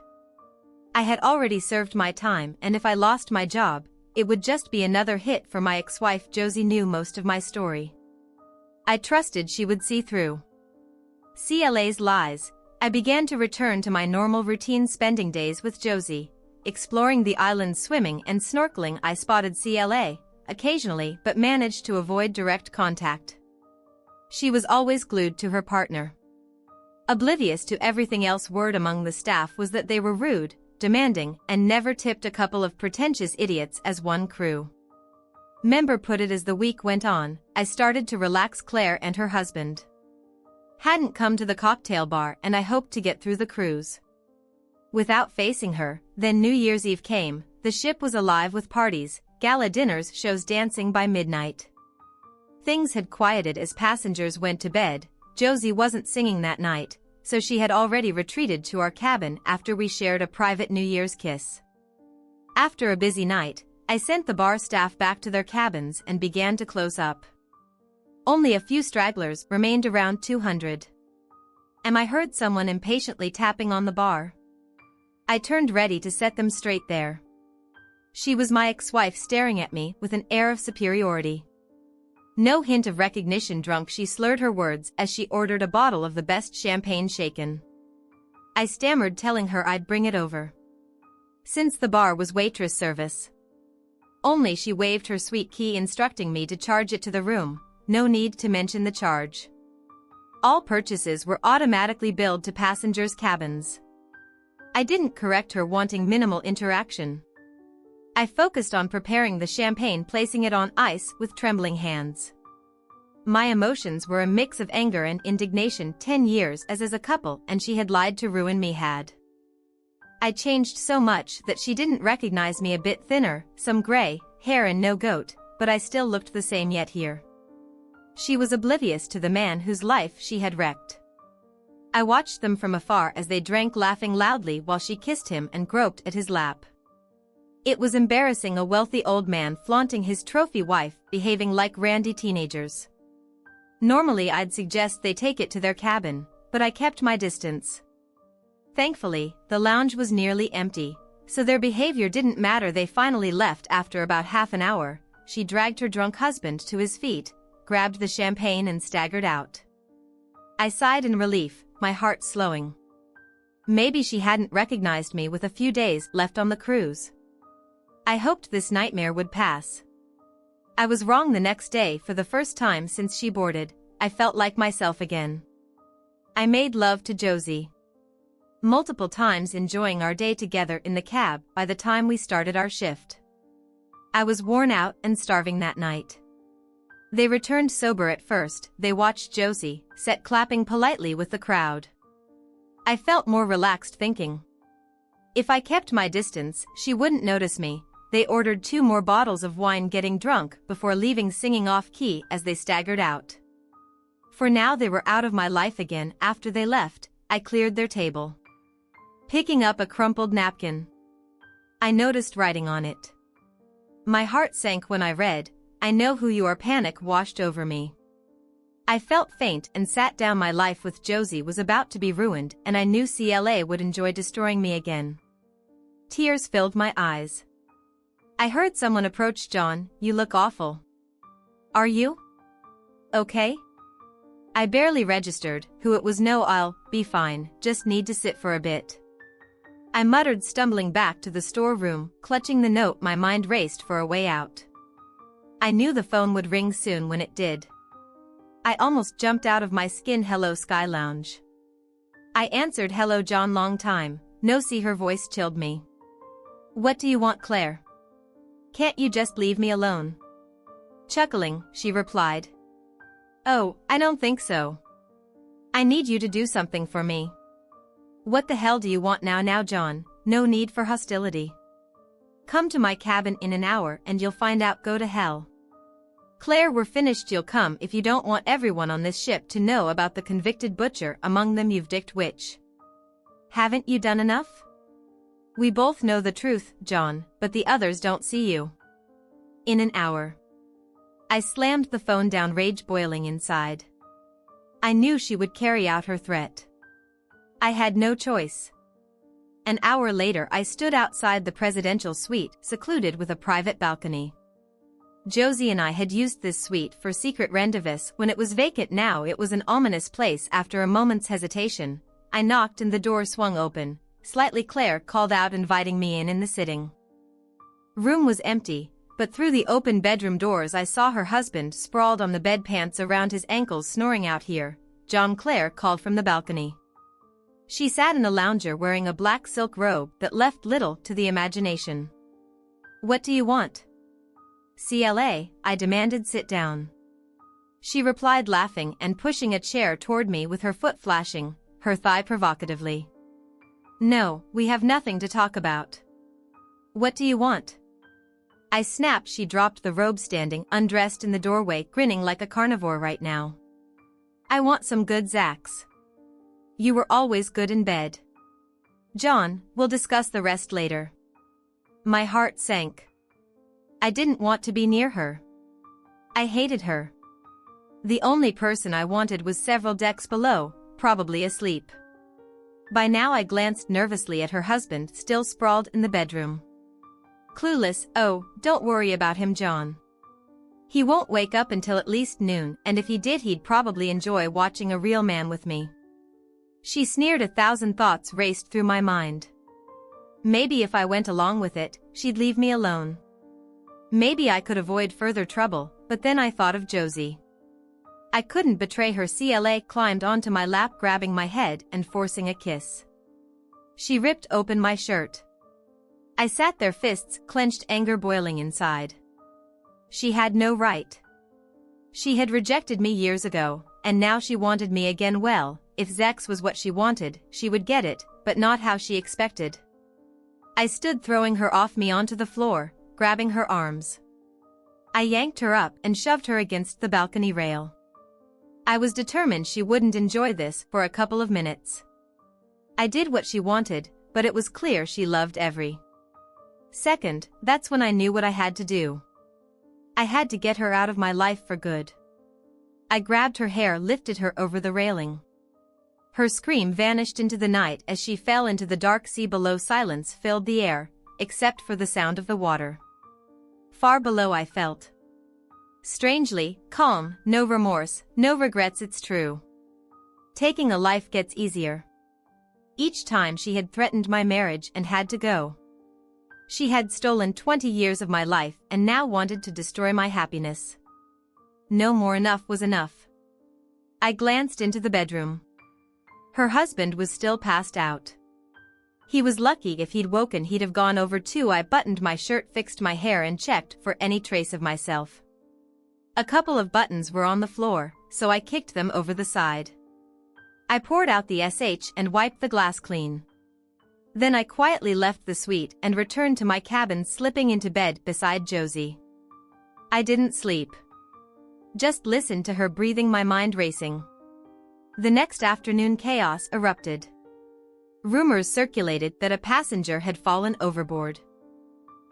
I had already served my time, and if I lost my job, it would just be another hit for my ex-wife. Josie knew most of my story. I trusted she would see through CLA's lies. I began to return to my normal routine, spending days with Josie, exploring the island, swimming and snorkeling. I spotted CLA occasionally but managed to avoid direct contact. She was always glued to her partner, oblivious to everything else. Word among the staff was that they were rude, demanding, and never tipped. A couple of pretentious idiots, as one crew member put it. As the week went on, I started to relax. Claire and her husband hadn't come to the cocktail bar, and I hoped to get through the cruise without facing her. Then New Year's Eve came. The ship was alive with parties, gala dinners, shows, dancing. By midnight, things had quieted as passengers went to bed. Josie wasn't singing that night, so she had already retreated to our cabin after we shared a private New Year's kiss. After a busy night, I sent the bar staff back to their cabins and began to close up. Only a few stragglers remained, around 200. I heard someone impatiently tapping on the bar. I turned, ready to set them straight. There she was, my ex-wife, staring at me with an air of superiority. No hint of recognition. Drunk, she slurred her words as she ordered a bottle of the best champagne shaken. I stammered, telling her I'd bring it over, since the bar was waitress service only. She waved her sweet key, instructing me to charge it to the room. No need to mention the charge. All purchases were automatically billed to passengers' cabins. I didn't correct her, wanting minimal interaction. I focused on preparing the champagne, placing it on ice with trembling hands. My emotions were a mix of anger and indignation. 10 years as a couple, and she had lied to ruin me. Had I changed so much that she didn't recognize me? A bit thinner, some gray hair and no goat, but I still looked the same. Yet here she was oblivious to the man whose life she had wrecked. I watched them from afar as they drank, laughing loudly while she kissed him and groped at his lap. It was embarrassing, a wealthy old man flaunting his trophy wife, behaving like randy teenagers. Normally I'd suggest they take it to their cabin, but I kept my distance. Thankfully, the lounge was nearly empty, so their behavior didn't matter. They finally left after about half an hour. She dragged her drunk husband to his feet, grabbed the champagne and staggered out. I sighed in relief, my heart slowing. Maybe she hadn't recognized me with a few days left on the cruise. I hoped this nightmare would pass. I was wrong. The next day, for the first time since she boarded, I felt like myself again. I made love to Josie multiple times, enjoying our day together in the cab. By the time we started our shift, I was worn out and starving that night. They returned sober at first. They watched Josie sit clapping politely with the crowd. I felt more relaxed, thinking if I kept my distance, she wouldn't notice me. They ordered 2 more bottles of wine, getting drunk before leaving, singing off-key as they staggered out. For now they were out of my life again. After they left, I cleared their table, picking up a crumpled napkin. I noticed writing on it. My heart sank when I read, "I know who you are." Panic washed over me. I felt faint and sat down. My life with Josie was about to be ruined, and I knew CLA would enjoy destroying me again. Tears filled my eyes. I heard someone approach. "John, you look awful. Are you okay?" I barely registered who it was. "No, I'll be fine, just need to sit for a bit," I muttered, stumbling back to the storeroom, clutching the note. My mind raced for a way out. I knew the phone would ring soon. When it did, I almost jumped out of my skin. "Hello, Sky Lounge." I answered. "Hello, John, long time no see." Her voice chilled me. "What do you want, Claire? Can't you just leave me alone?" Chuckling, she replied. "Oh, I don't think so. I need you to do something for me." "What the hell do you want now?" "Now, John, no need for hostility. Come to my cabin in an hour and you'll find out." "Go to hell, Claire, we're finished." "You'll come if you don't want everyone on this ship to know about the convicted butcher among them. You've dicked witch. Haven't you done enough? We both know the truth, John, but the others don't see you." "In an hour." I slammed the phone down, rage boiling inside. I knew she would carry out her threat. I had no choice. An hour later I stood outside the presidential suite, secluded with a private balcony. Josie and I had used this suite for secret rendezvous when it was vacant. Now it was an ominous place. After a moment's hesitation, I knocked and the door swung open. Slightly Claire called out, inviting me in the sitting room was empty, but through the open bedroom doors I saw her husband sprawled on the bed, pants around his ankles, snoring. Out here, John, Claire called from the balcony. She sat in a lounger wearing a black silk robe that left little to the imagination. What do you want? CLA, I demanded. Sit down. She replied, laughing and pushing a chair toward me with her foot flashing her thigh provocatively. No, we have nothing to talk about. What do you want? I snapped. She dropped the robe, standing undressed in the doorway, grinning like a carnivore right now. I want some good Zax. You were always good in bed. John, we'll discuss the rest later. My heart sank. I didn't want to be near her. I hated her. The only person I wanted was several decks below, probably asleep. By now I glanced nervously at her husband, still sprawled in the bedroom. Clueless. Oh, don't worry about him, John. He won't wake up until at least noon, and if he did, he'd probably enjoy watching a real man with me. She sneered. 1,000 thoughts raced through my mind. Maybe if I went along with it, she'd leave me alone. Maybe I could avoid further trouble, but then I thought of Josie. I couldn't betray her. CLA climbed onto my lap, grabbing my head and forcing a kiss. She ripped open my shirt. I sat there, fists clenched, anger boiling inside. She had no right. She had rejected me years ago, and now she wanted me again. Well, if Zex was what she wanted, she would get it, but not how she expected. I stood, throwing her off me onto the floor, grabbing her arms. I yanked her up and shoved her against the balcony rail. I was determined she wouldn't enjoy this for a couple of minutes. I did what she wanted, but it was clear she loved every second. That's when I knew what I had to do. I had to get her out of my life for good. I grabbed her hair, lifted her over the railing. Her scream vanished into the night as she fell into the dark sea below. Silence filled the air, except for the sound of the water. Far below I felt strangely calm, no remorse, no regrets. It's true. Taking a life gets easier. Each time she had threatened my marriage and had to go. She had stolen 20 years of my life and now wanted to destroy my happiness. No more. Enough was enough. I glanced into the bedroom. Her husband was still passed out. He was lucky. If he'd woken, he'd have gone over too. I buttoned my shirt, fixed my hair, and checked for any trace of myself. A couple of buttons were on the floor, so I kicked them over the side. I poured out the SH and wiped the glass clean. Then I quietly left the suite and returned to my cabin, slipping into bed beside Josie. I didn't sleep. Just listened to her breathing, my mind racing. The next afternoon, chaos erupted. Rumors circulated that a passenger had fallen overboard.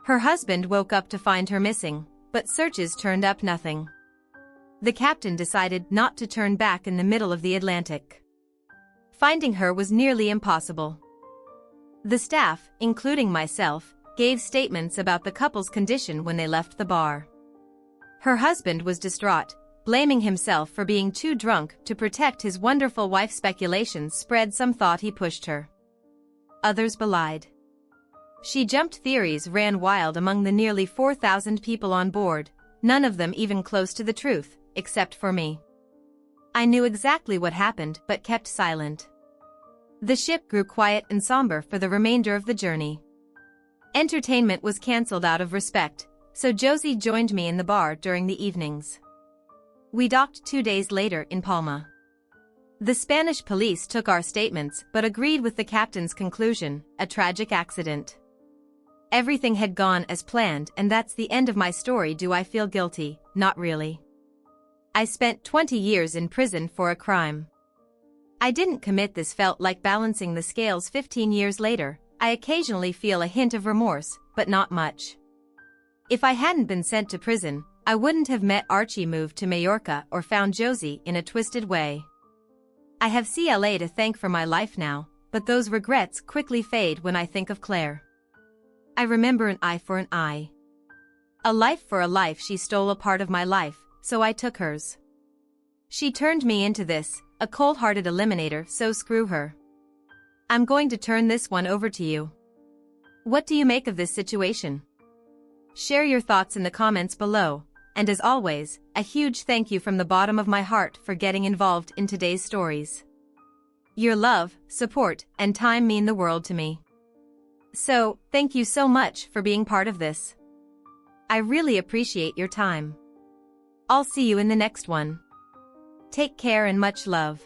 Her husband woke up to find her missing, but searches turned up nothing. The captain decided not to turn back in the middle of the Atlantic. Finding her was nearly impossible. The staff, including myself, gave statements about the couple's condition when they left the bar. Her husband was distraught, blaming himself for being too drunk to protect his wonderful wife. Speculations spread. Some thought he pushed her. Others belied. She jumped. Theories ran wild among the nearly 4,000 people on board, none of them even close to the truth, except for me. I knew exactly what happened but kept silent. The ship grew quiet and somber for the remainder of the journey. Entertainment was cancelled out of respect, so Josie joined me in the bar during the evenings. We docked 2 days later in Palma. The Spanish police took our statements but agreed with the captain's conclusion: a tragic accident. Everything had gone as planned, and that's the end of my story. Do I feel guilty? Not really. I spent 20 years in prison for a crime I didn't commit. This felt like balancing the scales. 15 years later, I occasionally feel a hint of remorse, but not much. If I hadn't been sent to prison, I wouldn't have met Archie, moved to Majorca, or found Josie in a twisted way. I have CLA to thank for my life now, but those regrets quickly fade when I think of Claire. I remember an eye for an eye. A life for a life. She stole a part of my life, so I took hers. She turned me into this, a cold-hearted eliminator, so screw her. I'm going to turn this one over to you. What do you make of this situation? Share your thoughts in the comments below, and as always, a huge thank you from the bottom of my heart for getting involved in today's stories. Your love, support, and time mean the world to me. So, thank you so much for being part of this. I really appreciate your time. I'll see you in the next one. Take care and much love.